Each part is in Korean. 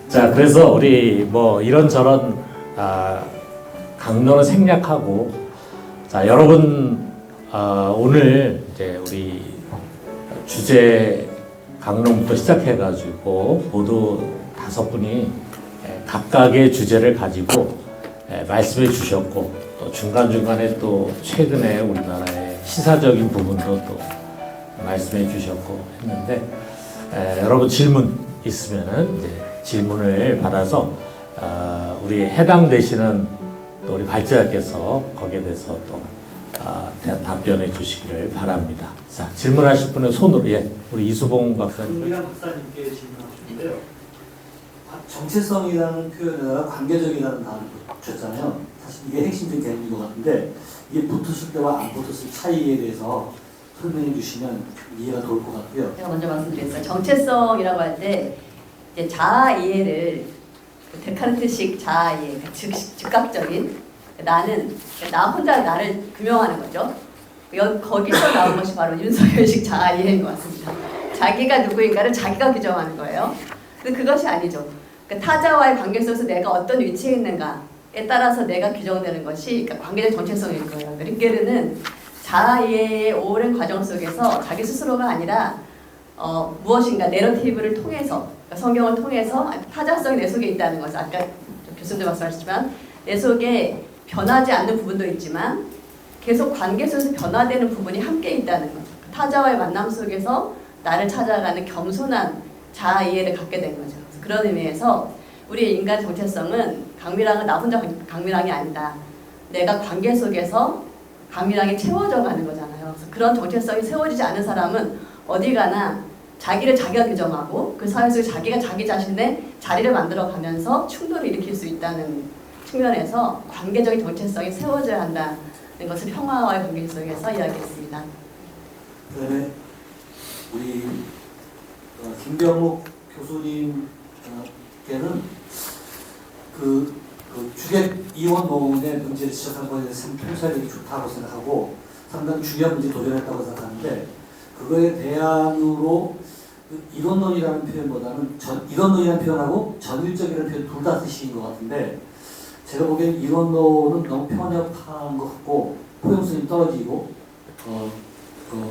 자, 그래서 우리 뭐 이런저런 강론을 생략하고, 자, 여러분 오늘 이제 우리 주제 강론부터 시작해가지고 모두 5분이 각각의 주제를 가지고 말씀해 주셨고, 또 중간중간에 또 최근에 우리나라의 시사적인 부분도 또 말씀해 주셨고 했는데, 여러분 질문 있으면은 이제 질문을 받아서 우리 해당되시는 또 우리 발제자께서 거기에 대해서 또 답변해 주시기를 바랍니다. 자, 질문하실 분은 손으로, 우리 이수봉 박사님. 강미란 박사님께 질문하셨는데요. 정체성이라는 표현에다가 관계적이라는 단어를 붙였잖아요. 사실 이게 핵심적인 개념인 것 같은데, 이게 붙었을 때와 안 붙었을 차이에 대해서 설명해 주시면 이해가 될 것 같고요. 제가 먼저 말씀드렸어요. 정체성이라고 할 때 자아 이해를 데카르트식 자아 이해, 즉각적인 나는 나 혼자 나를 규명하는 거죠. 거기서 나온 것이 바로 윤석열식 자아 이해인 것 같습니다. 자기가 누구인가를 자기가 규정하는 거예요. 근데 그것이 아니죠. 그러니까 타자와의 관계 속에서 내가 어떤 위치에 있는가에 따라서 내가 규정되는 것이 그러니까 관계적 정체성일 거예요. 링게르는 자아 이해의 오랜 과정 속에서 자기 스스로가 아니라 무엇인가 내러티브를 통해서, 그러니까 성경을 통해서 타자성이 내 속에 있다는 것을 아까 교수님도 말씀하셨지만 내 속에 변하지 않는 부분도 있지만 계속 관계 속에서 변화되는 부분이 함께 있다는 거죠. 타자와의 만남 속에서 나를 찾아가는 겸손한 자아 이해를 갖게 된 거죠. 그래서 그런 의미에서 우리의 인간 정체성은 강미랑은 나 혼자 강미랑이 아니다. 내가 관계 속에서 강미랑이 채워져 가는 거잖아요. 그래서 그런 정체성이 세워지지 않은 사람은 어디 가나 자기를 자기가 규정하고 그 사회 속에 자기가 자기 자신의 자리를 만들어 가면서 충돌을 일으킬 수 있다는 측면에서 관계적인 정체성이 세워져야 한다는 것을 평화와의 관계 속에서 이야기했습니다. 그다음에 우리 김병욱 교수님께는 그 주객 이원 노무의 문제를 지적한 것에 대해서 평가력이 좋다고 생각하고 상당히 중요한 문제에 도전했다고 생각하는데, 그거에 대안으로 이론론이라는 표현보다는 이론론이라는 표현하고 전일적이라는 표현 둘 다 쓰신 것 같은데, 제가 보기엔 이론론은 너무 편협한 것 같고 포용성이 떨어지고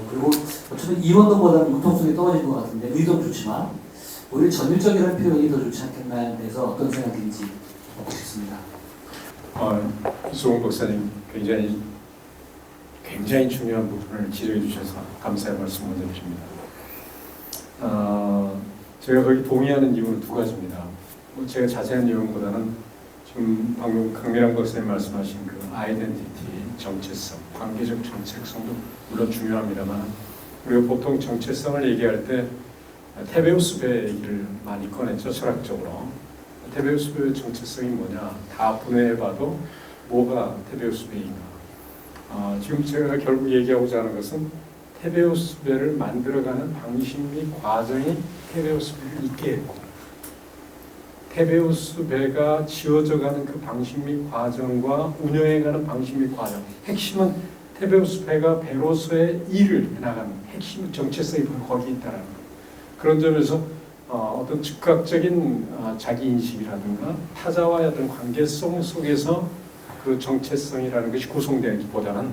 그리고 어쩌면 이론론보다는 융통성이 떨어진 것 같은데, 의도는 좋지만 오히려 전일적이라는 표현이 더 좋지 않겠나에 대해서 어떤 생각인지 듣고 싶습니다. 이수봉 박사님 굉장히 중요한 부분을 지적해 주셔서 감사의 말씀 먼저 드립니다. 제가 거기 동의하는 이유는 2가지입니다. 제가 자세한 내용보다는 지금 방금 강미랑 박사님 말씀하신 그 아이덴티티, 정체성, 관계적 정체성도 물론 중요합니다만, 우리가 보통 정체성을 얘기할 때 테베우스배 얘기를 많이 꺼냈죠, 철학적으로. 테베우스배의 정체성이 뭐냐, 다 분해해봐도 뭐가 테베우스배인가. 지금 제가 결국 얘기하고자 하는 것은 테베우스배를 만들어가는 방식 및 과정이 테베우스배를 있게 했고, 테베우스배가 지어져가는 그 방식 및 과정과 운영해가는 방식 및 과정, 핵심은 테베우스배가 배로서의 일을 해나가는 핵심 정체성이 거기 있다는 것. 그런 점에서 어떤 즉각적인 자기인식이라든가 타자와의 어떤 관계성 속에서 그 정체성이라는 것이 구성되기보다는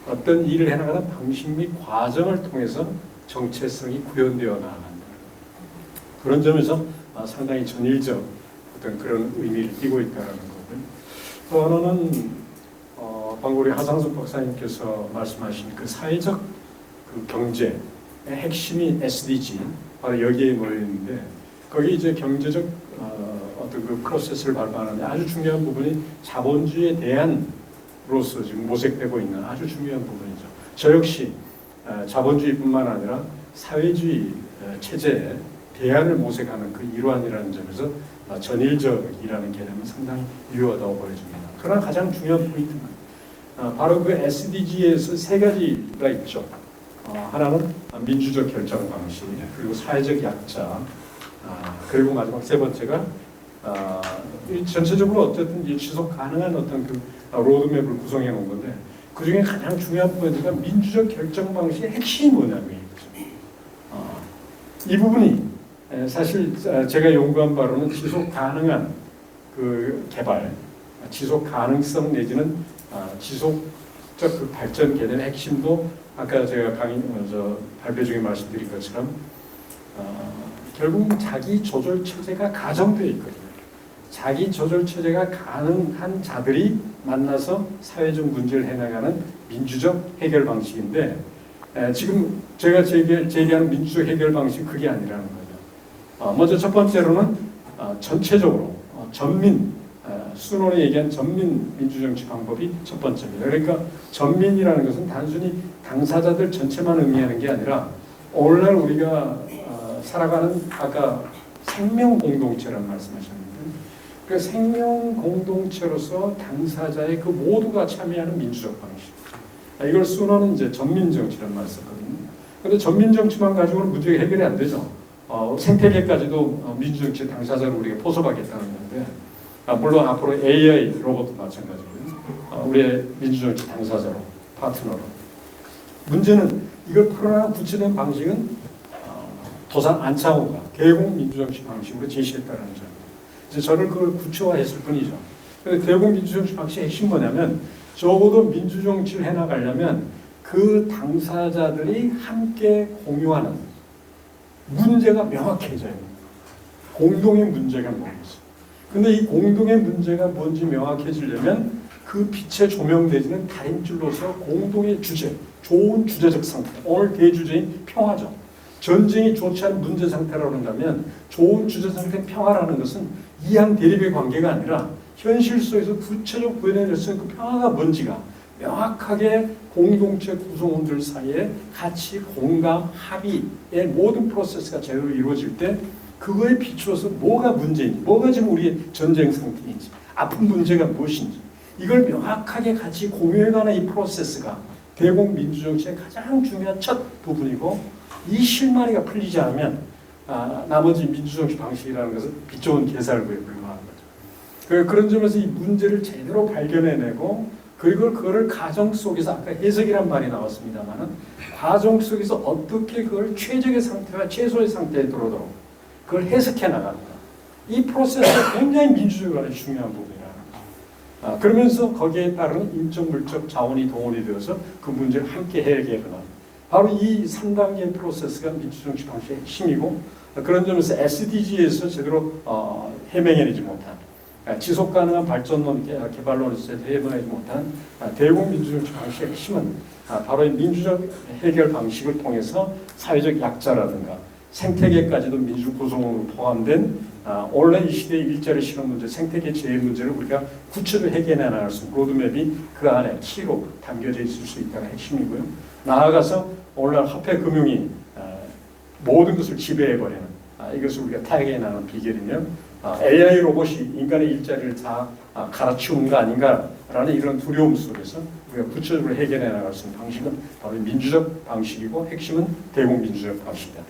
어떤 일을 해나가는 방식 및 과정을 통해서 정체성이 구현되어 나간다. 그런 점에서 상당히 전일적 어떤 그런 의미를 띠고 있다는 거고요. 또 하나는 방금 우리 하상숙 박사님께서 말씀하신 그 사회적 그 경제의 핵심이 SDG, 바로 여기에 모여 있는데, 거기 이제 경제적 어떤 그 프로세스를 밟아가는데 아주 중요한 부분이 자본주의에 대한으로서 지금 모색되고 있는 아주 중요한 부분이죠. 저 역시 자본주의뿐만 아니라 사회주의 체제에 대안을 모색하는 그 일환이라는 점에서 전일적이라는 개념은 상당히 유효하다고 보여집니다. 그러나 가장 중요한 포인트는 바로 그 SDG에서 3가지가 있죠. 하나는 민주적 결정 방식, 그리고 사회적 약자, 그리고 마지막 3번째가 전체적으로 어쨌든 지속 가능한 어떤 그 로드맵을 구성해 놓은 건데, 그 중에 가장 중요한 포인트가 민주적 결정 방식의 핵심이 뭐냐고요. 이 부분이 사실 제가 연구한 바로는 지속 가능한 그 개발, 지속 가능성 내지는 지속적 그 발전 개념의 핵심도 아까 제가 발표 중에 말씀드린 것처럼 결국 자기 조절 체제가 가정되어 있거든요. 자기 조절 체제가 가능한 자들이 만나서 사회적 문제를 해나가는 민주적 해결 방식인데 지금 제가 제기하는 민주적 해결 방식은 그게 아니라는 거죠. 먼저 첫 번째로는 전체적으로 전민, 수논이 얘기한 전민 민주정치 방법이 첫 번째입니다. 그러니까 전민이라는 것은 단순히 당사자들 전체만 의미하는 게 아니라 오늘날 우리가 살아가는 아까 생명 공동체라는 말씀하셨는데 그 생명 공동체로서 당사자의 그 모두가 참여하는 민주적 방식. 이걸 수논은 이제 전민 정치라는 말을 썼거든요. 그런데 전민 정치만 가지고는 문제가 해결이 안 되죠. 생태계까지도 민주정치 당사자를 우리가 포섭하겠다는 건데, 물론 앞으로 AI 로봇도 마찬가지고요. 우리의 민주정치 당사자로, 파트너로. 문제는 이걸 풀어나가는 구체적인 방식은 도산 안창호가 대공 민주정치 방식으로 제시했다는 점. 이제 저는 그걸 구체화했을 뿐이죠. 근데 대공 민주정치 방식의 핵심 뭐냐면 적어도 민주정치를 해나가려면 그 당사자들이 함께 공유하는 문제가 명확해져야 합니다. 공동의 문제가 뭐겠어. 근데 이 공동의 문제가 뭔지 명확해지려면 그 빛에 조명되지는 달인줄로서 공동의 주제, 좋은 주제적 상태, 오늘 대주제인 평화죠. 전쟁이 좋지 않은 문제 상태라고 한다면 좋은 주제 상태 평화라는 것은 이양 대립의 관계가 아니라 현실 속에서 구체적 구현해낼 수 있는 그 평화가 뭔지가 명확하게 공동체 구성원들 사이에 같이 공감, 합의의 모든 프로세스가 제대로 이루어질 때 그거에 비추어서 뭐가 문제인지, 뭐가 지금 우리의 전쟁 상태인지, 아픈 문제가 무엇인지 이걸 명확하게 같이 공유해가는 이 프로세스가 대공민주정치의 가장 중요한 첫 부분이고 이 실마리가 풀리지 않으면 나머지 민주정치 방식이라는 것은 빛 좋은 개살구에 불과한 거죠. 그런 점에서 이 문제를 제대로 발견해내고 그리고 그거를 가정 속에서 아까 해석이란 말이 나왔습니다만은 과정 속에서 어떻게 그걸 최적의 상태와 최소의 상태에 들어오도록 그걸 해석해 나간다. 이 프로세스가 굉장히 민주적으로 중요한 부분이라는 거죠. 그러면서 거기에 따른 인적 물적 자원이 동원이 되어서 그 문제를 함께 해결하는 바로 이 3단계 프로세스가 민주정치 방식의 핵심이고 그런 점에서 SDG에서 제대로 해명해내지 못한 지속 가능한 발전론 개발론에서 해명하지 못한 대공민주정치 방식의 핵심은 바로 이 민주적 해결 방식을 통해서 사회적 약자라든가 생태계까지도 민주 구성원으로 포함된 원래 이 시대의 일자리 실업 문제, 생태계 재해 문제를 우리가 구체적으로 해결해 나갈 수 있는 로드맵이 그 안에 키로 담겨져 있을 수 있다는 핵심이고요. 나아가서 오늘날 화폐 금융이 모든 것을 지배해버리는 이것을 우리가 타격해 나가는 비결이며 AI 로봇이 인간의 일자리를 다 갈아치우는 거 아닌가라는 이런 두려움 속에서 우리가 구체적으로 해결해 나갈 수 있는 방식은 바로 민주적 방식이고 핵심은 대공민주적 방식이다.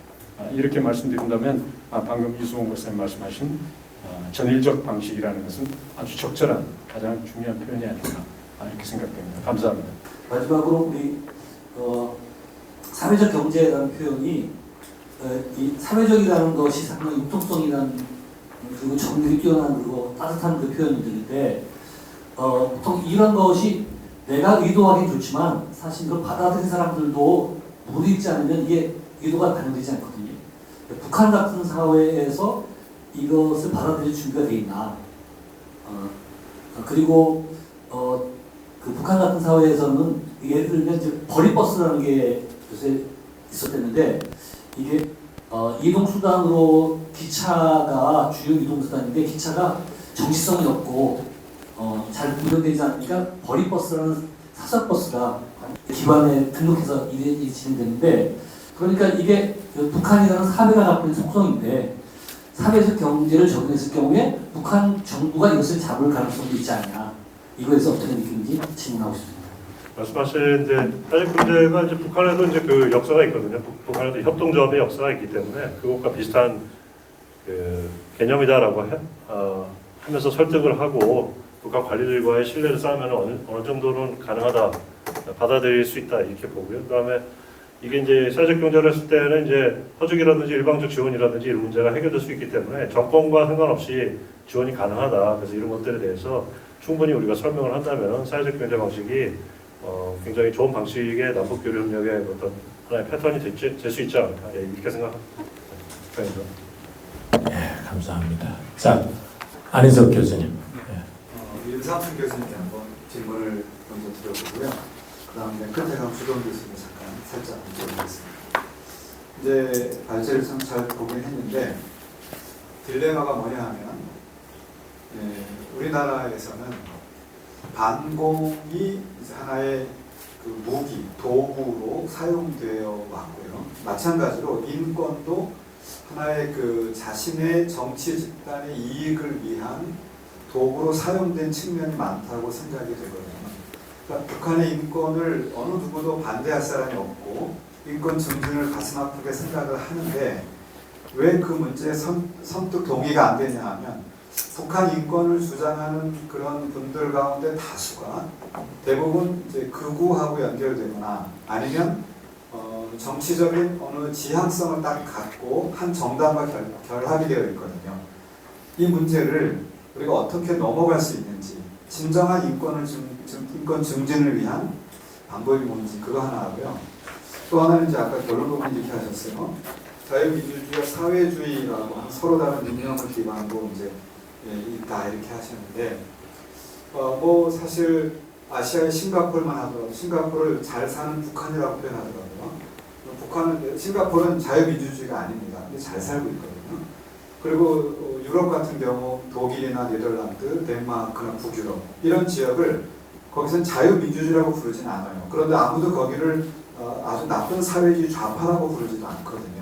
이렇게 말씀드린다면 방금 이수홍 박사님 말씀하신 전일적 방식이라는 것은 아주 적절한 가장 중요한 표현이 아닌가 이렇게 생각됩니다. 감사합니다. 마지막으로 우리 사회적 경제라는 표현이 이 사회적이라는 것이 상당히 융통성이라는 그리고 정밀이 뛰어난 그리고 따뜻한 그 표현들인데 보통 이런 것이 내가 의도하기 좋지만 사실 이걸 받아들인 사람들도 모르지 않으면 이게 의도가 반영되지 않거든요. 북한 같은 사회에서 이것을 받아들일 준비가 돼 있나? 그리고 그 북한 같은 사회에서는 예를 들면 이제 버리버스라는 게 요새 있었댔는데 이게 이동 수단으로 기차가 주요 이동 수단인데 기차가 정시성이 없고 잘 운영되지 않으니까 버리버스라는 사설버스가 기관에 등록해서 일이 진행되는데 그러니까 이게 북한이라는 사회가 갖고 있는 속성인데 사회적 경제를 적용했을 경우에 북한 정부가 이것을 잡을 가능성도 있지 않냐 이거에서 어떻게 느끼는지 질문하고 싶습니다. 말씀하신 이제 아직 문제가 이제 북한에도 이제 그 역사가 있거든요. 북한에도 협동조합의 역사가 있기 때문에 그것과 비슷한 그 개념이다라고 하면서 설득을 하고 북한 관리들과의 신뢰를 쌓으면 어느 정도는 가능하다 받아들일 수 있다 이렇게 보고요. 그다음에 이게 이제 사회적 경제를 했을 때는 이제 허죽이라든지 일방적 지원이라든지 이런 문제가 해결될 수 있기 때문에 정권과 상관없이 지원이 가능하다. 그래서 이런 것들에 대해서 충분히 우리가 설명을 한다면 사회적 경제 방식이 굉장히 좋은 방식의 남북 교류 협력의 어떤 하나의 패턴이 될 수 있지 않을까 이렇게 생각합니다. 네, 감사합니다. 자, 안인석 교수님. 윤상순 교수님께 한번 질문을 먼저 드려보고요. 그 다음에 끝에 가면 주동 교수님 잠깐 살짝 여쭤보겠습니다. 이제 발제를 잘 보긴 했는데 딜레마가 뭐냐 하면 우리나라에서는 반공이 이제 하나의 그 무기, 도구로 사용되어 왔고요. 마찬가지로 인권도 하나의 그 자신의 정치 집단의 이익을 위한 도구로 사용된 측면이 많다고 생각이 되거든요. 그러니까 북한의 인권을 어느 누구도 반대할 사람이 없고 인권 증진을 가슴 아프게 생각을 하는데 왜 그 문제에 선뜻 동의가 안 되냐 하면 북한 인권을 주장하는 그런 분들 가운데 다수가 대부분 이제 극우하고 연결되거나 아니면 정치적인 어느 지향성을 딱 갖고 한 정당과 결합이 되어 있거든요. 이 문제를 우리가 어떻게 넘어갈 수 있는지, 진정한 인권 증진을 위한 방법이 뭔지 그거 하나 하고요. 또 하나는 이제 아까 결론 부분 이렇게 하셨어요. 자유민주주의와 사회주의라고 서로 다른 이념을 기반으로 이제 있다 이렇게 하셨는데 뭐 사실 아시아의 싱가포르만 하더라도 싱가포르를 잘 사는 북한이라고 표현하더라고요. 싱가포르는 자유민주주의가 아닙니다. 근데 잘 살고 있거든요. 그리고 유럽 같은 경우 독일이나 네덜란드, 덴마크나 북유럽 이런 지역을 거기서는 자유민주주의라고 부르진 않아요. 그런데 아무도 거기를 아주 나쁜 사회주의 좌파라고 부르지도 않거든요.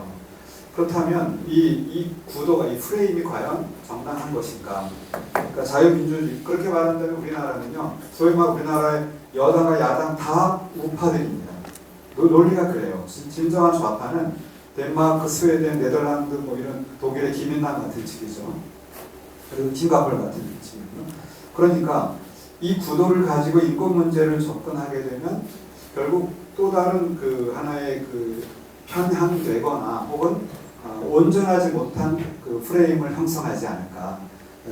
그렇다면 이 구도가, 이 프레임이 과연 정당한 것인가? 그러니까 자유민주주의 그렇게 말한다면 우리나라는요, 소위 말 우리나라의 여당과 야당 다 우파들입니다. 논리가 그래요. 진정한 좌파는 덴마크, 스웨덴, 네덜란드 뭐 이런 독일의 기민당 같은 측이죠. 그리고 싱가포르 같은 측이고요. 그러니까 이 구도를 가지고 인권 문제를 접근하게 되면 결국 또 다른 그 하나의 그 편향되거나 혹은 온전하지 못한 그 프레임을 형성하지 않을까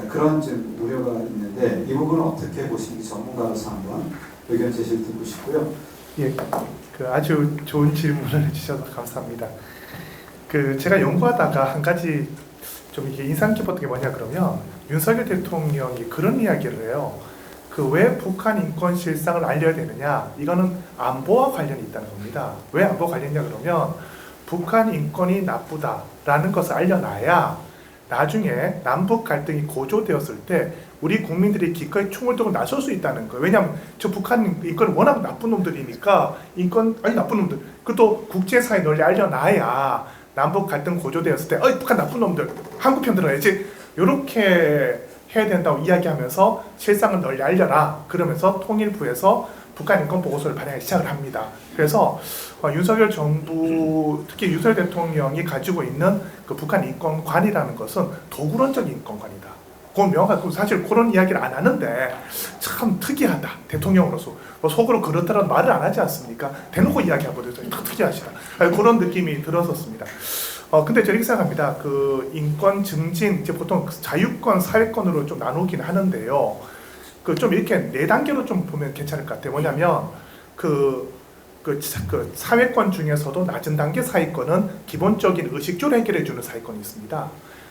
그런 좀 우려가 있는데 이 부분은 어떻게 보시는지 전문가로서 한번 의견 제시를 듣고 싶고요. 예, 그 아주 좋은 질문을 해주셔서 감사합니다. 그 제가 연구하다가 한 가지 좀 이게 인상 깊었던 게 뭐냐 그러면 윤석열 대통령이 그런 이야기를 해요. 그 왜 북한 인권 실상을 알려야 되느냐? 이거는 안보와 관련이 있다는 겁니다. 왜 안보 관련이냐 그러면 북한 인권이 나쁘다라는 것을 알려놔야 나중에 남북 갈등이 고조되었을 때 우리 국민들이 기꺼이 총을 들고 나설 수 있다는 거예요. 왜냐하면 저 북한 인권은 워낙 나쁜 놈들이니까 나쁜 놈들 그것도 국제사회 널리 알려놔야 남북 갈등 고조되었을 때 북한 나쁜 놈들 한국 편 들어야지 이렇게 해야 된다고 이야기하면서 실상을 널리 알려라 그러면서 통일부에서 북한 인권 보고서를 발행하기 시작을 합니다. 그래서 윤석열 정부 특히 윤석열 대통령이 가지고 있는 그 북한 인권관이라는 것은 도구론적 인권관이다. 그건 명확하고 사실 그런 이야기를 안 하는데 참 특이하다. 대통령으로서 뭐 속으로 그렇다라는 말을 안 하지 않습니까? 대놓고 이야기하거든요. 특이하시다. 그런 느낌이 들었었습니다. 근데 저렇게 생각합니다. 그 인권 증진 이제 보통 자유권, 사회권으로 좀 나누긴 하는데요. 그 좀 이렇게 네 단계로 좀 보면 괜찮을 것 같아요. 뭐냐면 그 사회권 중에서도 낮은 단계 사회권은 기본적인 의식주를 해결해주는 사회권이 있습니다.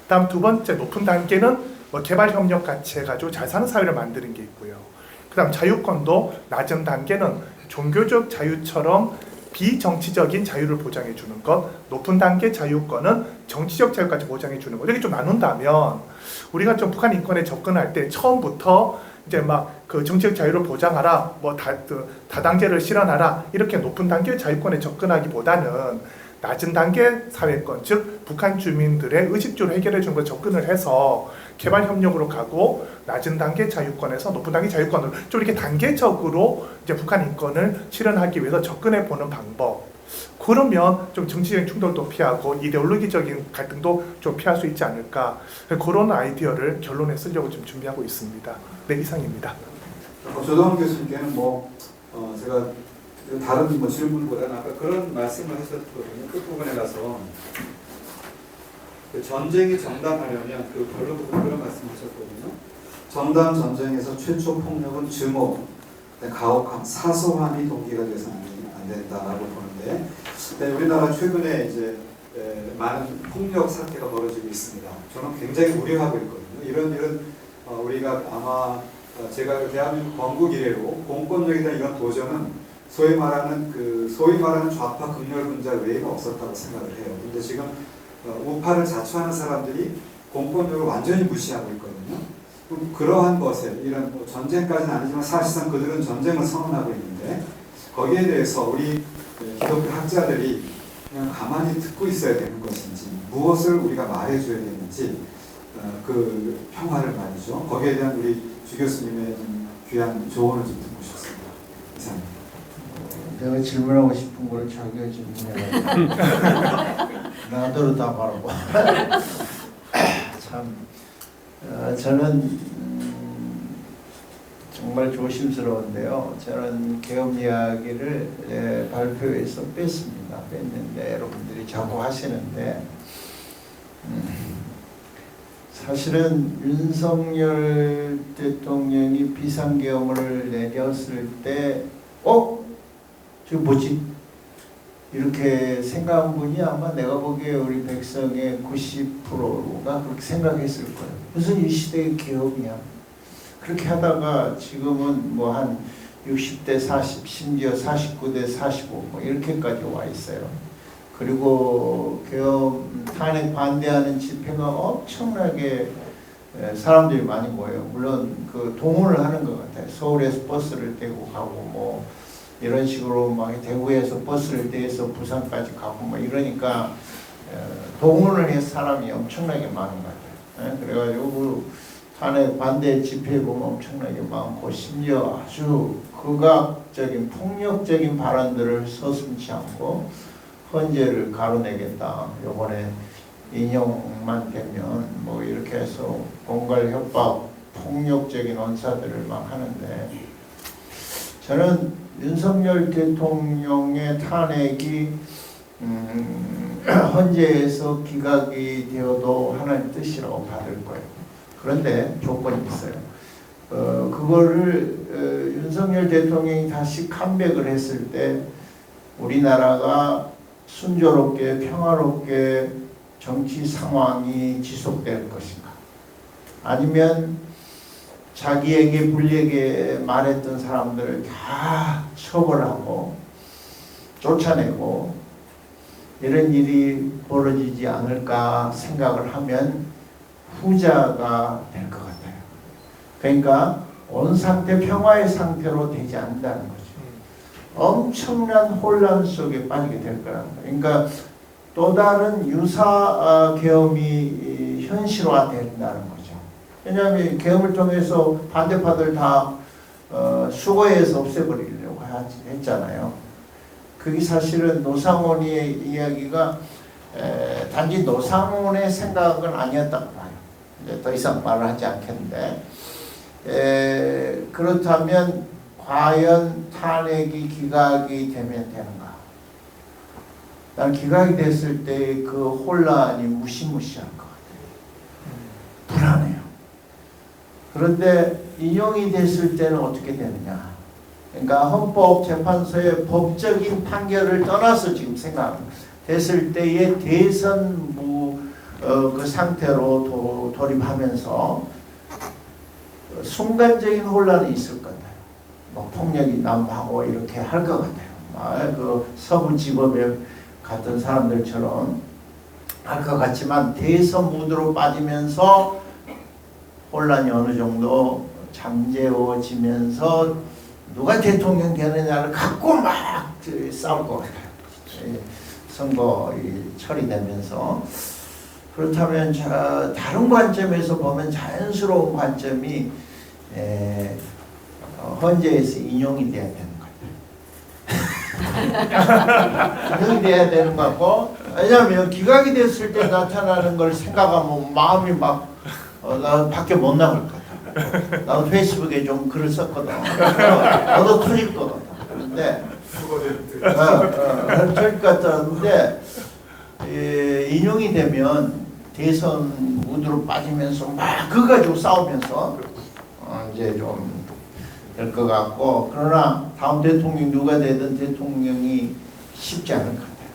다음 두 번째 높은 단계는 뭐 개발 협력 같이 해가지고 잘 사는 사회를 만드는 게 있고요. 그다음 자유권도 낮은 단계는 종교적 자유처럼 비정치적인 자유를 보장해 주는 것, 높은 단계 자유권은 정치적 자유까지 보장해 주는 것. 이렇게 좀 나눈다면 우리가 좀 북한 인권에 접근할 때 처음부터 이제 막 그 정치적 자유를 보장하라, 뭐 다당제를 실현하라 이렇게 높은 단계 자유권에 접근하기보다는 낮은 단계 사회권, 즉 북한 주민들의 의식주를 해결해 주는 걸 접근을 해서 개발 협력으로 가고 낮은 단계 자유권에서 높은 단계 자유권으로 좀 이렇게 단계적으로 이제 북한 인권을 실현하기 위해서 접근해 보는 방법. 그러면 좀 정치적인 충돌도 피하고 이데올로기적인 갈등도 좀 피할 수 있지 않을까. 그런 아이디어를 결론에 쓰려고 좀 준비하고 있습니다. 네, 이상입니다. 조동훈 교수님께는 제가 다른 뭐 질문보다는 아까 그런 말씀을 하셨거든요. 끝부분에 가서 그 전쟁이 정당하려면 그 결론 부분 그런 말씀하셨거든요. 정당 전쟁에서 최초 폭력은 증오, 가혹함, 사소함이 동기가 돼서는 안 된다라고 보는데, 우리나라 최근에 이제 많은 폭력 사태가 벌어지고 있습니다. 저는 굉장히 우려하고 있거든요. 이런 우리가 아마 제가 대한민국 건국 이래로 공권력에 대한 이런 도전은 소위 말하는 좌파 극렬분자 외에는 없었다고 생각을 해요. 근데 지금 우파를 자처하는 사람들이 공권력을 완전히 무시하고 있거든요. 그러한 것에 이런 뭐 전쟁까지는 아니지만 사실상 그들은 전쟁을 선언하고 있는데 거기에 대해서 우리 기독교 학자들이 그냥 가만히 듣고 있어야 되는 것인지 무엇을 우리가 말해줘야 되는지 그 평화를 말이죠. 거기에 대한 우리 주 교수님의 좀 귀한 조언을 좀 듣고 싶습니다. 이상입니다. 내가 질문하고 싶은 걸 자기가 질문해가지고 나더러 다 말하고 참 저는 정말 조심스러운데요. 저는 계엄 이야기를 발표에서 뺐습니다. 뺐는데 여러분들이 자꾸 하시는데 사실은 윤석열 대통령이 비상계엄을 내렸을 때 저게 뭐지? 이렇게 생각한 분이 아마 내가 보기에 우리 백성의 90%가 그렇게 생각했을 거예요. 무슨 이 시대의 계엄이야. 그렇게 하다가 지금은 뭐 한 60대 40, 심지어 49대 45 뭐 이렇게까지 와 있어요. 그리고 계엄 탄핵 반대하는 집회가 엄청나게 사람들이 많이 모여요. 물론 그 동원을 하는 것 같아요. 서울에서 버스를 타고 가고 뭐 이런 식으로 막 대구에서 버스를 대서 부산까지 가고 뭐 이러니까 동원을 해서 사람이 엄청나게 많은 것 같아요. 그래가지고 그 탄핵 반대 집회 보면 엄청나게 많고 심지어 아주 극악적인 폭력적인 발언들을 서슴지 않고 헌재를 가로내겠다. 요번에 인용만 되면 뭐 이렇게 해서 공갈 협박 폭력적인 언사들을 막 하는데 저는 윤석열 대통령의 탄핵이 헌재에서 기각이 되어도 하나님 뜻이라고 받을 거예요. 그런데 조건이 있어요. 그거를 윤석열 대통령이 다시 컴백을 했을 때 우리나라가 순조롭게 평화롭게 정치 상황이 지속될 것인가? 아니면 자기에게 불리하게 말했던 사람들을 다 처벌하고 쫓아내고 이런 일이 벌어지지 않을까 생각을 하면 후자가 될 것 같아요. 그러니까 온 상태 평화의 상태로 되지 않는다는 거죠. 엄청난 혼란 속에 빠지게 될 거라는 거예요. 그러니까 또 다른 유사 계엄이 현실화된다는 거죠. 왜냐하면 계엄을 통해서 반대파들 다 수거해서 없애버리려고 했잖아요. 그게 사실은 노상원의 이야기가 단지 노상원의 생각은 아니었다고 봐요. 이제 더 이상 말을 하지 않겠는데 그렇다면 과연 탄핵이 기각이 되면 되는가? 난 기각이 됐을 때 그 혼란이 무시무시할 것 같아요. 불안해요. 그런데 인용이 됐을 때는 어떻게 되느냐? 그러니까 헌법재판소의 법적인 판결을 떠나서 지금 생각됐을 때의 대선 그 상태로 돌입하면서 순간적인 혼란이 있을 것 같아요. 뭐 폭력이 난무하고 이렇게 할 것 같아요. 그 서부지법에 갔던 사람들처럼 할 것 같지만 대선 무드로 빠지면서 혼란이 어느 정도 잠재워지면서 누가 대통령 되느냐를 갖고 막 싸울 것 같아요. 선거 처리되면서. 그렇다면 다른 관점에서 보면 자연스러운 관점이 헌재에서 인용이 돼야 되는 거예요. 인용이 돼야 되는 것 같고, 왜냐하면 기각이 됐을 때 나타나는 걸 생각하면 마음이 막 나 밖에 못 나갈 것 같아. 나도 페이스북에 좀 글을 썼거든. 너도 터질 것 같아. 그런데 저기 갔다 왔는데 인용이 되면 대선 무드로 빠지면서 막 그거 가지고 싸우면서 이제 좀 될 것 같고, 그러나 다음 대통령 누가 되든 대통령이 쉽지 않을 것 같아요.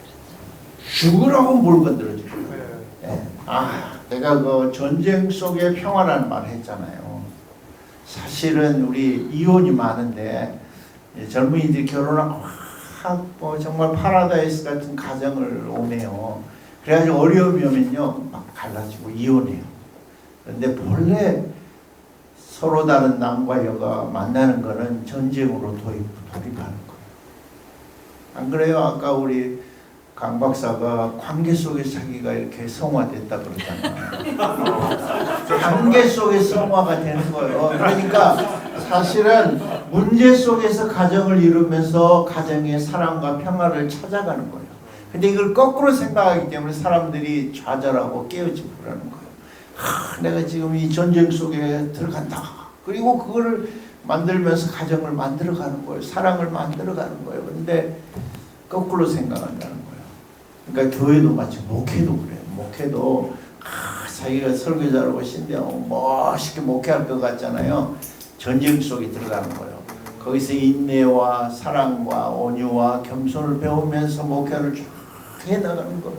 죽으라고 뭘 건드려줘요. 네. 내가 그 전쟁 속의 평화라는 말 했잖아요. 사실은 우리 이혼이 많은데 젊은이들이 결혼하고 뭐 정말 파라다이스 같은 가정을 오네요. 그래가지고 어려움이 오면요 막 갈라지고 이혼해요. 그런데 본래 서로 다른 남과 여가 만나는 거는 전쟁으로 돌입하는 거예요. 안 그래요? 아까 우리 강 박사가 관계 속에 자기가 이렇게 성화됐다 그러잖아요. 관계 속에 성화가 되는 거예요. 그러니까 사실은 문제 속에서 가정을 이루면서 가정의 사랑과 평화를 찾아가는 거예요. 근데 이걸 거꾸로 생각하기 때문에 사람들이 좌절하고 깨어지고 그러는 거예요. 내가 지금 이 전쟁 속에 들어간다. 그리고 그거를 만들면서 가정을 만들어가는 거예요. 사랑을 만들어가는 거예요. 근데 거꾸로 생각한다는 거예요. 그러니까 교회도 마치 목회도 그래요. 목회도 자기가 설교자라고 신대하고 멋있게 목회할 것 같잖아요. 전쟁 속에 들어가는 거예요. 거기서 인내와 사랑과 온유와 겸손을 배우면서 목회를 쭉 해나가는 거예요.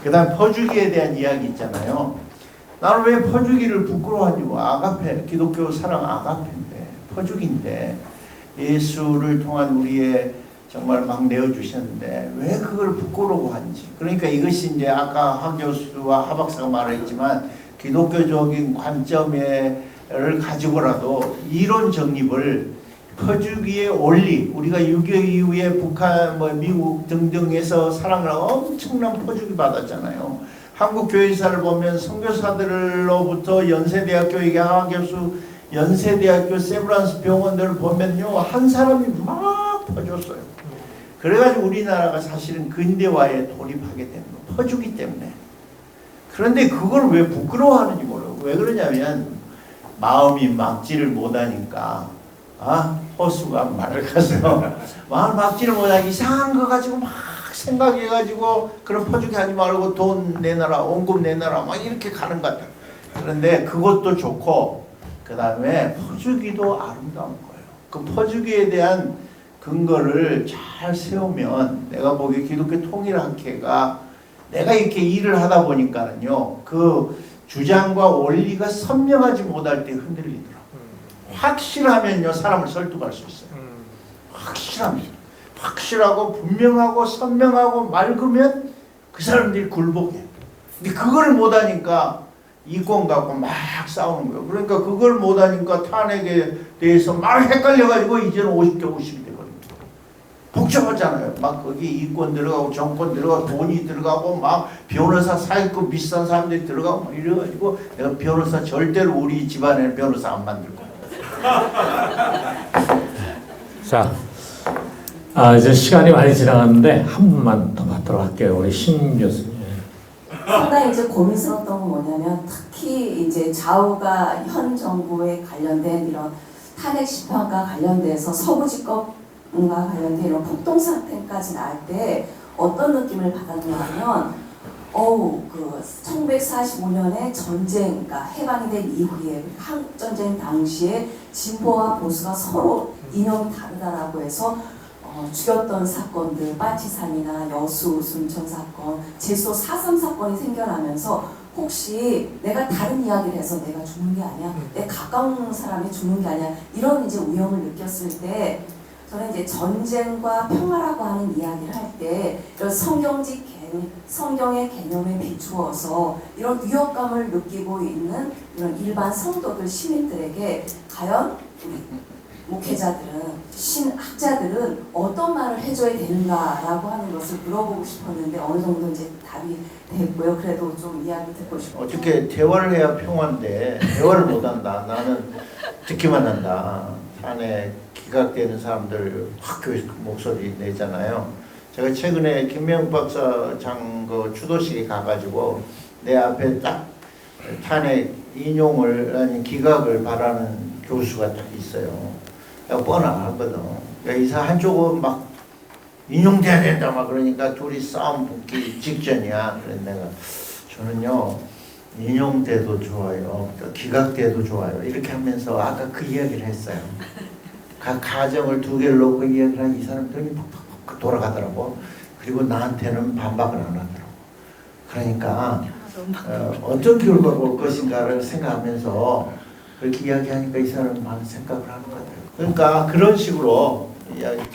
그 다음 퍼주기에 대한 이야기 있잖아요. 나는 왜 퍼주기를 부끄러워하지? 아가페, 기독교 사랑 아가페인데, 퍼주기인데 예수를 통한 우리의 정말 막 내어주셨는데 왜 그걸 부끄러워하는지. 그러니까 이것이 이제 아까 하 교수와 하 박사가 말했지만 기독교적인 관점을 가지고라도 이론 정립을 퍼주기의 원리, 우리가 6.25 이후에 북한, 미국 등등에서 사랑을 엄청난 퍼주기 받았잖아요. 한국 교회사를 보면 선교사들로부터 연세대학교, 하교수, 연세대학교, 세브란스 병원들을 보면요 한 사람이 막 퍼줬어요. 그래가지고 우리나라가 사실은 근대화에 돌입하게 되는 거, 퍼주기 때문에. 그런데 그걸 왜 부끄러워하는지 모르고. 왜 그러냐면 마음이 막지를 못하니까 호수가 맑아서 마음 막지를 못하고 이상한 거 가지고 막 생각해가지고 그런 퍼주기 하지 말고 돈 내놔라, 원금 내놔라 막 이렇게 가는 것 같아요. 그런데 그것도 좋고 그 다음에 퍼주기도 아름다운 거예요. 그 퍼주기에 대한 근거를 잘 세우면 내가 보기에 기독교 통일학회가 내가 이렇게 일을 하다 보니까는요 그 주장과 원리가 선명하지 못할 때 흔들리더라고요. 확실하면요 사람을 설득할 수 있어요. 확실하고 분명하고 선명하고 맑으면 그 사람들이 굴복해. 근데 그걸 못하니까 이권 갖고 막 싸우는 거예요. 그러니까 그걸 못하니까 탄핵에 대해서 막 헷갈려가지고 이제는 50대 50이 되거든요. 복잡하잖아요. 막 거기 이권 들어가고 정권 들어가고 돈이 들어가고 막 변호사 사기꾼 비싼 사람들이 들어가고 막 이래가지고 내가 변호사 절대로 우리 집안에는 변호사 안 만들 거야. 자, 이제 시간이 많이 지나갔는데 한 분만 더 받도록 할게요. 우리 신 교수님. 상당히 이제 고민스러웠던 건 뭐냐면 특히 이제 좌우가 현 정부에 관련된 이런 탄핵 심판과 관련돼서 서부지법과 관련된 이런 폭동 사태까지 날 때 어떤 느낌을 받았냐면 그 1945년에 전쟁, 그러니까 해방이 된 이후에 한국전쟁 당시에 진보와 보수가 서로 이념이 다르다라고 해서 죽였던 사건들, 빠치산이나 여수 순천 사건, 제주도 4.3 사건이 생겨나면서 혹시 내가 다른 이야기를 해서 내가 죽는 게 아니야, 내 가까운 사람이 죽는 게 아니야, 이런 이제 위험을 느꼈을 때 저는 이제 전쟁과 평화라고 하는 이야기를 할 때 이런 성경의 개념에 비추어서 이런 위협감을 느끼고 있는 이런 일반 성도들, 시민들에게 과연 우리 목회자들은, 신학자들은 어떤 말을 해줘야 되는가라고 하는 것을 물어보고 싶었는데 어느 정도 이제 답이 됐고요. 그래도 좀 이야기 듣고 싶어요. 어떻게 대화를 해야 평화인데 대화를 못한다. 나는 듣기만 한다. 안에 기각되는 사람들 확 목소리 내잖아요. 제가 최근에 김명 박사장 그 추도식에 가가지고 내 앞에 딱 탄핵 인용을 아니 기각을 바라는 교수가 딱 있어요. 뻔하거든. 의사 한쪽은 막 인용돼야 된다 막 그러니까 둘이 싸움 붙기 직전이야. 그래서 내가 저는요 인용돼도 좋아요, 기각돼도 좋아요 이렇게 하면서 아까 그 이야기를 했어요. 각 가정을 두 개를 놓고 이야기를 하니 이 사람 등이 팍팍팍 돌아가더라고. 그리고 나한테는 반박을 안 하더라고. 그러니까 어떤 결과가 올 것인가를 생각하면서 그렇게 이야기하니까 이 사람은 많은 생각을 하는 것 같아요. 그러니까 그런 식으로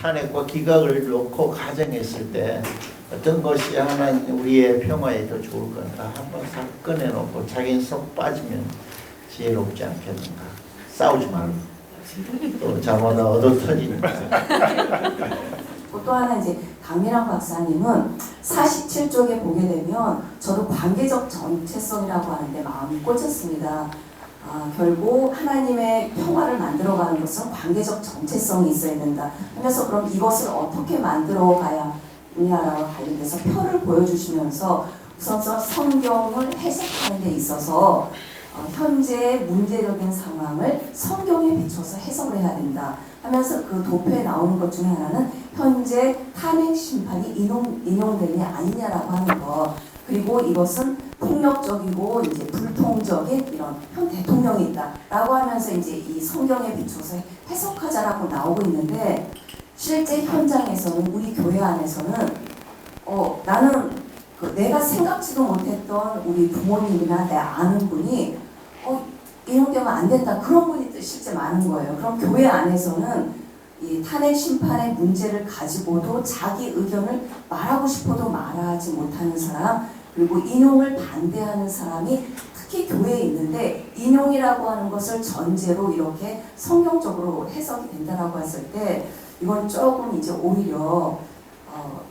탄핵과 기각을 놓고 가정했을 때 어떤 것이 하나 우리의 평화에 더 좋을 건가 한번 싹 꺼내놓고 자기는 쏙 빠지면 지혜롭지 않겠는가. 싸우지 말고 또 잘못하면 얻어터지니까. 또 하나 이제 강민환 박사님은 47쪽에 보게 되면 저도 관계적 정체성이라고 하는데 마음이 꽂혔습니다. 결국 하나님의 평화를 만들어가는 것은 관계적 정체성이 있어야 된다 하면서 그럼 이것을 어떻게 만들어가야 하냐라고 관련돼서 표를 보여주시면서 우선 성경을 해석하는 데 있어서 현재의 문제적인 상황을 성경에 비춰서 해석을 해야 된다 하면서 그 도표에 나오는 것 중에 하나는 현재 탄핵 심판이 인용되냐 아니냐라고 하는 것, 그리고 이것은 폭력적이고 이제 불통적인 이런 현 대통령이 있다라고 하면서 이제 이 성경에 비춰서 해석하자라고 나오고 있는데 실제 현장에서는 우리 교회 안에서는 나는 내가 생각지도 못했던 우리 부모님이나 내 아는 분이 인용되면 안 된다 그런 분이 실제 많은 거예요. 그럼 교회 안에서는 이 탄핵 심판의 문제를 가지고도 자기 의견을 말하고 싶어도 말하지 못하는 사람, 그리고 인용을 반대하는 사람이 특히 교회에 있는데 인용이라고 하는 것을 전제로 이렇게 성경적으로 해석이 된다라고 했을 때 이건 조금 이제 오히려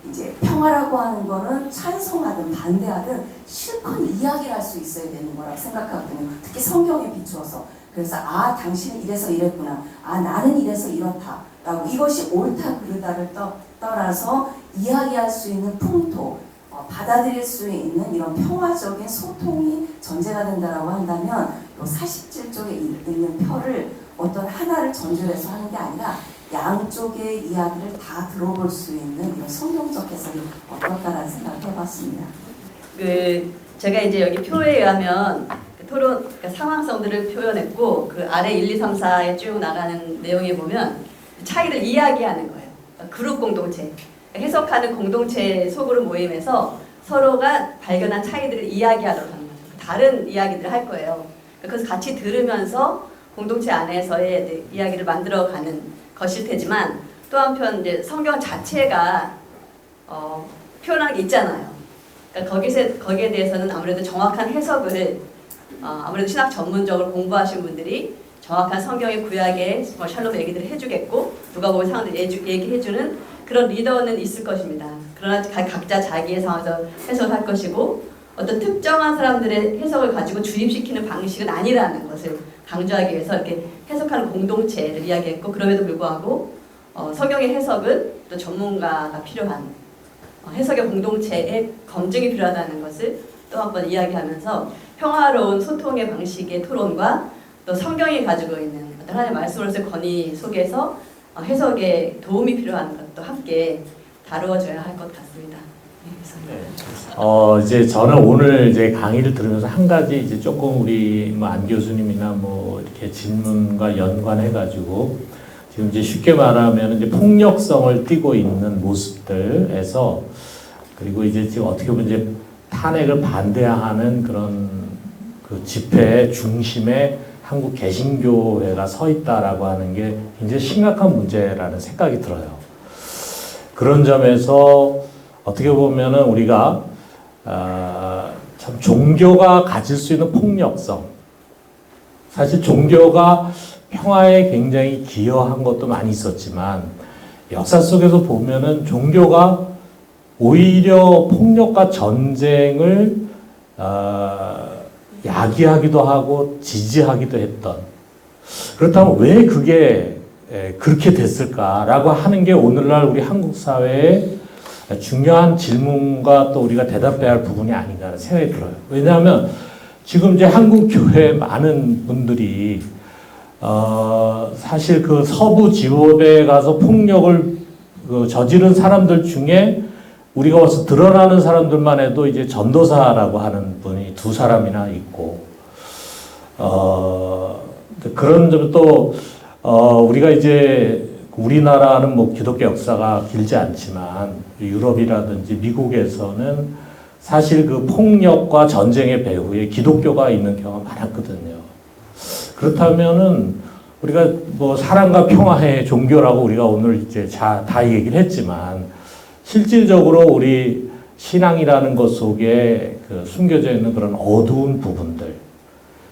이제 평화라고 하는 거는 찬성하든 반대하든 실컷 이야기를 할 수 있어야 되는 거라고 생각하거든요. 특히 성경에 비추어서. 그래서 당신은 이래서 이랬구나. 나는 이래서 이렇다라고 이것이 옳다 그르다를 떠나서 이야기할 수 있는 풍토, 받아들일 수 있는 이런 평화적인 소통이 전제가 된다라고 한다면 이 47쪽에 있는 표를 어떤 하나를 전제해서 하는 게 아니라 양쪽의 이야기를 다 들어볼 수 있는 이런 성경적 해석이 어떨까라는 생각을 해봤습니다. 제가 이제 여기 표에 의하면 토론 그러니까 상황성들을 표현했고 그 아래 1, 2, 3, 4에 쭉 나가는 내용에 보면 차이를 이야기하는 거예요. 그룹 공동체, 해석하는 공동체 소그룹 모임에서 서로가 발견한 차이들을 이야기하도록 하는 거죠. 다른 이야기들을 할 거예요. 그래서 같이 들으면서 공동체 안에서의 이야기를 만들어가는 것일 테지만 또 한편 이제 성경 자체가 표현하는 게 있잖아요. 그러니까 거기에 대해서는 아무래도 정확한 해석을 아무래도 신학 전문적으로 공부하신 분들이 정확한 성경의 구약의 샬롬 얘기들을 해주겠고 누가복음 상황들 얘기해주는 그런 리더는 있을 것입니다. 그러나 각자 자기의 상황에서 해석을 할 것이고 어떤 특정한 사람들의 해석을 가지고 주입시키는 방식은 아니라는 것을 강조하기 위해서 이렇게 해석하는 공동체를 이야기했고 그럼에도 불구하고 성경의 해석은 또 전문가가 필요한 해석의 공동체의 검증이 필요하다는 것을 또 한 번 이야기하면서 평화로운 소통의 방식의 토론과 또 성경이 가지고 있는 어떤 하나님의 말씀으로서의 권위 속에서 해석에 도움이 필요한 것도 함께 다루어져야 할 것 같습니다. 이제 저는 오늘 이제 강의를 들으면서 한 가지 이제 조금 우리 안 교수님이나 이렇게 질문과 연관해가지고 지금 이제 쉽게 말하면 이제 폭력성을 띠고 있는 모습들에서 그리고 이제 지금 어떻게 보면 이제 탄핵을 반대하는 그런 그 집회의 중심에 한국 개신교회가 서 있다라고 하는 게 굉장히 심각한 문제라는 생각이 들어요. 그런 점에서 어떻게 보면은 우리가 참 종교가 가질 수 있는 폭력성, 사실 종교가 평화에 굉장히 기여한 것도 많이 있었지만 역사 속에서 보면은 종교가 오히려 폭력과 전쟁을 야기하기도 하고 지지하기도 했던, 그렇다면 왜 그게 그렇게 됐을까라고 하는 게 오늘날 우리 한국 사회의 중요한 질문과 또 우리가 대답해야 할 부분이 아닌가라는 생각이 들어요. 왜냐하면 지금 이제 한국 교회 많은 분들이 사실 그 서부 지역에 가서 폭력을 저지른 사람들 중에 우리가 와서 드러나는 사람들만 해도 이제 전도사라고 하는 분이 2사람이나 있고, 그런 점 또, 우리가 이제 우리나라는 뭐 기독교 역사가 길지 않지만 유럽이라든지 미국에서는 사실 그 폭력과 전쟁의 배후에 기독교가 있는 경우가 많았거든요. 그렇다면은 우리가 뭐 사랑과 평화의 종교라고 우리가 오늘 이제 다 얘기를 했지만 실질적으로 우리 신앙이라는 것 속에 그 숨겨져 있는 그런 어두운 부분들,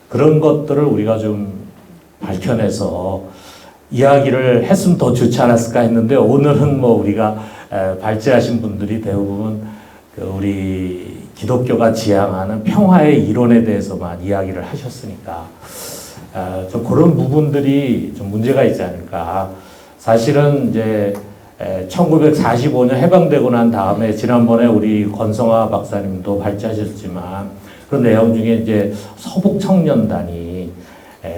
그런 것들을 우리가 좀 밝혀내서 이야기를 했으면 더 좋지 않았을까 했는데, 오늘은 뭐 우리가 발제하신 분들이 대부분 우리 기독교가 지향하는 평화의 이론에 대해서만 이야기를 하셨으니까 좀 그런 부분들이 좀 문제가 있지 않을까. 사실은 이제 1945년 해방되고 난 다음에 지난번에 우리 권성화 박사님도 발제하셨지만 그런 내용 중에 이제 서북 청년단이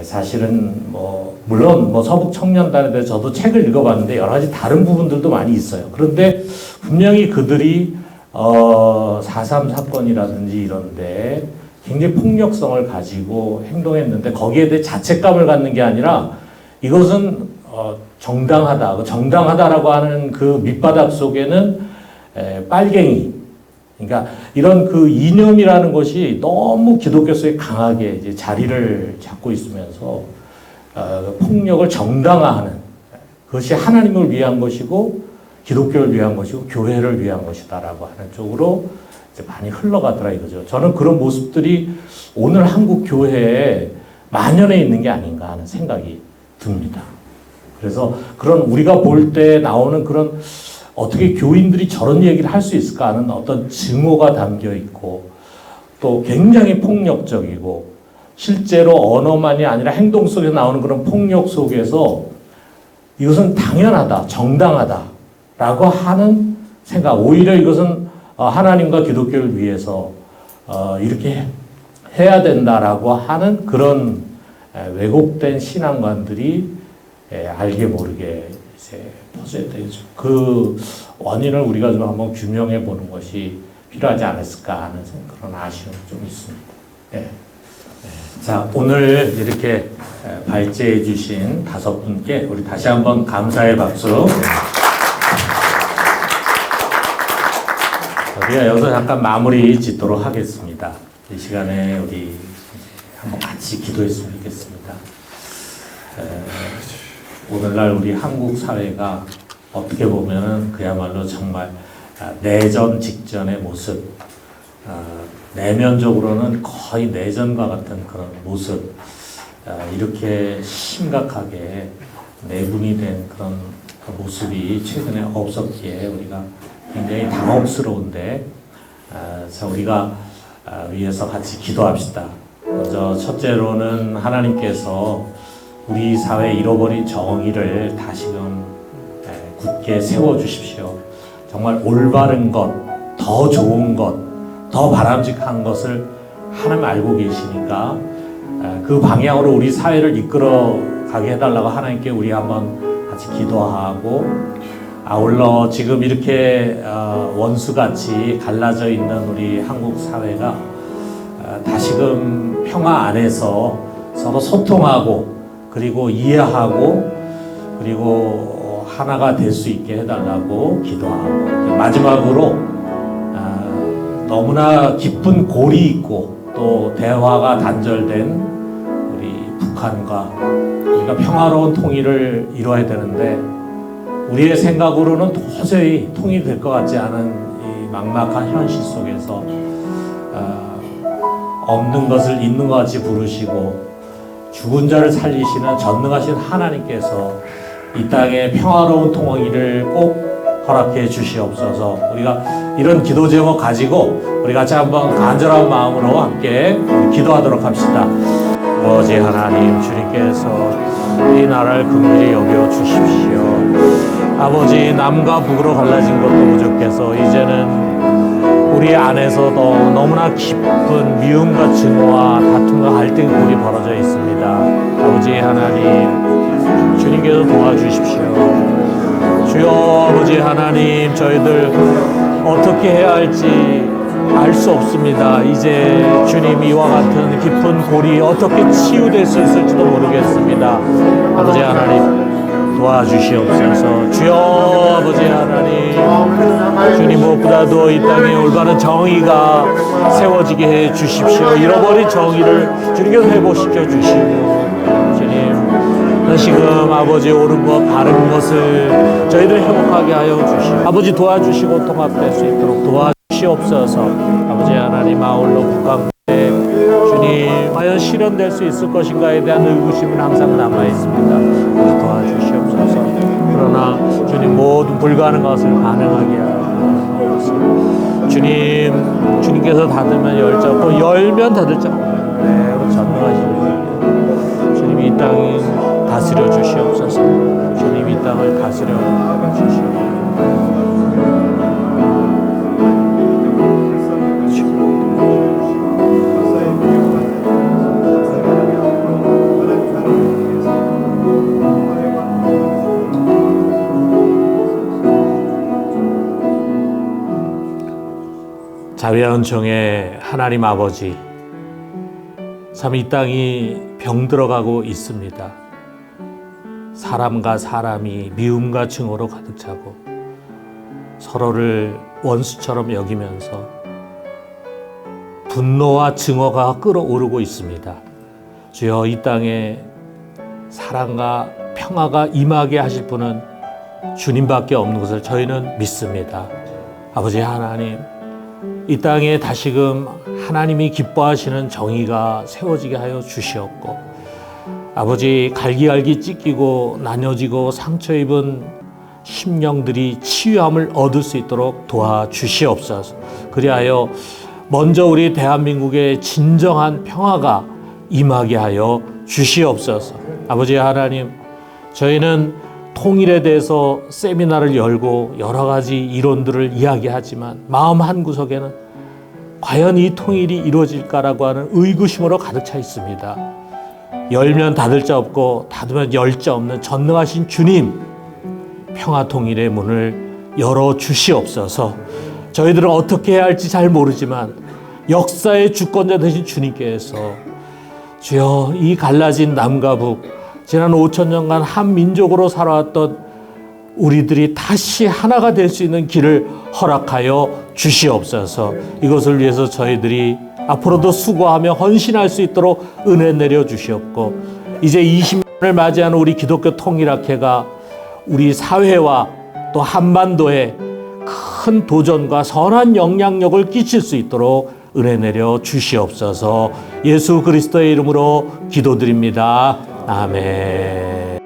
사실은 뭐 물론 뭐 서북 청년단에 대해서 저도 책을 읽어봤는데 여러 가지 다른 부분들도 많이 있어요. 그런데 분명히 그들이 4.3 사건이라든지 이런데 굉장히 폭력성을 가지고 행동했는데 거기에 대해 자책감을 갖는 게 아니라 이것은 정당하다. 정당하다라고 하는 그 밑바닥 속에는 빨갱이. 그러니까 이런 그 이념이라는 것이 너무 기독교 속에 강하게 이제 자리를 잡고 있으면서 폭력을 정당화하는, 그것이 하나님을 위한 것이고 기독교를 위한 것이고 교회를 위한 것이다라고 하는 쪽으로 이제 많이 흘러가더라 이거죠. 저는 그런 모습들이 오늘 한국 교회에 만연해 있는 게 아닌가 하는 생각이 듭니다. 그래서 그런 우리가 볼 때 나오는 그런 어떻게 교인들이 저런 얘기를 할 수 있을까 하는 어떤 증오가 담겨 있고 또 굉장히 폭력적이고 실제로 언어만이 아니라 행동 속에 나오는 그런 폭력 속에서 이것은 당연하다, 정당하다라고 하는 생각, 오히려 이것은 하나님과 기독교를 위해서 이렇게 해야 된다라고 하는 그런 왜곡된 신앙관들이 알게 모르게 이제 퍼져야 되죠. 그 원인을 우리가 좀 한번 규명해 보는 것이 필요하지 않았을까 하는 그런 아쉬움이 좀 있습니다. 네. 자, 오늘 이렇게 발제해 주신 5분께 우리 다시 한번 감사의 박수. 우리가 여기서 잠깐 마무리 짓도록 하겠습니다. 이 시간에 우리 한번 같이 기도했으면 좋겠습니다. 오늘날 우리 한국 사회가 어떻게 보면은 그야말로 정말 내전 직전의 모습, 내면적으로는 거의 내전과 같은 그런 모습, 이렇게 심각하게 내분이 된 그런 모습이 최근에 없었기에 우리가 굉장히 당혹스러운데, 자, 우리가 위해서 같이 기도합시다. 먼저 첫째로는 하나님께서 우리 사회에 잃어버린 정의를 다시금 굳게 세워주십시오. 정말 올바른 것, 더 좋은 것, 더 바람직한 것을 하나님 알고 계시니까 그 방향으로 우리 사회를 이끌어 가게 해달라고 하나님께 우리 한번 같이 기도하고, 아울러 지금 이렇게 원수같이 갈라져 있는 우리 한국 사회가 다시금 평화 안에서 서로 소통하고 그리고 이해하고 그리고 하나가 될 수 있게 해달라고 기도하고, 마지막으로 너무나 깊은 골이 있고 또 대화가 단절된 우리 북한과 우리가 평화로운 통일을 이루어야 되는데 우리의 생각으로는 도저히 통일될 것 같지 않은 이 막막한 현실 속에서 없는 것을 있는 것 같이 부르시고 죽은 자를 살리시는 전능하신 하나님께서 이 땅에 평화로운 통일을 꼭 허락해 주시옵소서. 우리가 이런 기도 제목 가지고 우리 같이 한번 간절한 마음으로 함께 기도하도록 합시다. 아버지 하나님, 주님께서 이 나라를 긍휼히 여겨 주십시오. 아버지, 남과 북으로 갈라진 것도 부족해서 이제는 우리 안에서도 너무나 깊은 미움과 증오와 다툼과 갈등의 골이 벌어져 있습니다. 아버지 하나님, 주님께서 도와주십시오. 주여 아버지 하나님, 저희들 어떻게 해야 할지 알 수 없습니다. 이제 주님 이와 같은 깊은 골이 어떻게 치유될 수 있을지도 모르겠습니다. 아버지 하나님 도와주시옵소서. 주여 아버지 하나님, 주님 무엇보다도 이 땅에 올바른 정의가 세워지게 해 주십시오. 잃어버린 정의를 주님께서 회복시켜 주시고, 주님 다시금 아버지 옳은 것 바른 것을 저희들 회복하게 하여 주시고, 아버지 도와주시고 통합될 수 있도록 도와주시옵소서. 아버지 하나님, 아울러 북한에 주님 과연 실현될 수 있을 것인가에 대한 의구심은 항상 남아 있습니다. 도와주시옵소서. 그러나 주님 모든 불가능한 것을 가능하게 하옵소서. 주님께서 닫으면 열 잡고 열면 닫을 잡고 그대로 전능하시는 주님 이 땅을 다스려 주시옵소서. 주님 이 땅을 다스려 주시옵소서. 자비한총의 하나님 아버지, 참 이 땅이 병들어가고 있습니다. 사람과 사람이 미움과 증오로 가득 차고 서로를 원수처럼 여기면서 분노와 증오가 끓어오르고 있습니다. 주여 이 땅에 사랑과 평화가 임하게 하실 분은 주님밖에 없는 것을 저희는 믿습니다. 아버지 하나님, 이 땅에 다시금 하나님이 기뻐하시는 정의가 세워지게 하여 주시옵고, 아버지 갈기갈기 찢기고 나뉘어지고 상처 입은 심령들이 치유함을 얻을 수 있도록 도와주시옵소서. 그리하여 먼저 우리 대한민국의 진정한 평화가 임하게 하여 주시옵소서. 아버지 하나님, 저희는 통일에 대해서 세미나를 열고 여러 가지 이론들을 이야기하지만 마음 한구석에는 과연 이 통일이 이루어질까라고 하는 의구심으로 가득 차 있습니다. 열면 닫을 자 없고 닫으면 열 자 없는 전능하신 주님, 평화 통일의 문을 열어주시옵소서. 저희들은 어떻게 해야 할지 잘 모르지만 역사의 주권자 되신 주님께서 주여 이 갈라진 남과 북, 지난 5,000년간 한 민족으로 살아왔던 우리들이 다시 하나가 될 수 있는 길을 허락하여 주시옵소서. 이것을 위해서 저희들이 앞으로도 수고하며 헌신할 수 있도록 은혜 내려 주시옵고, 이제 20년을 맞이하는 우리 기독교 통일학회가 우리 사회와 또 한반도에 큰 도전과 선한 영향력을 끼칠 수 있도록 은혜 내려 주시옵소서. 예수 그리스도의 이름으로 기도드립니다. 아멘.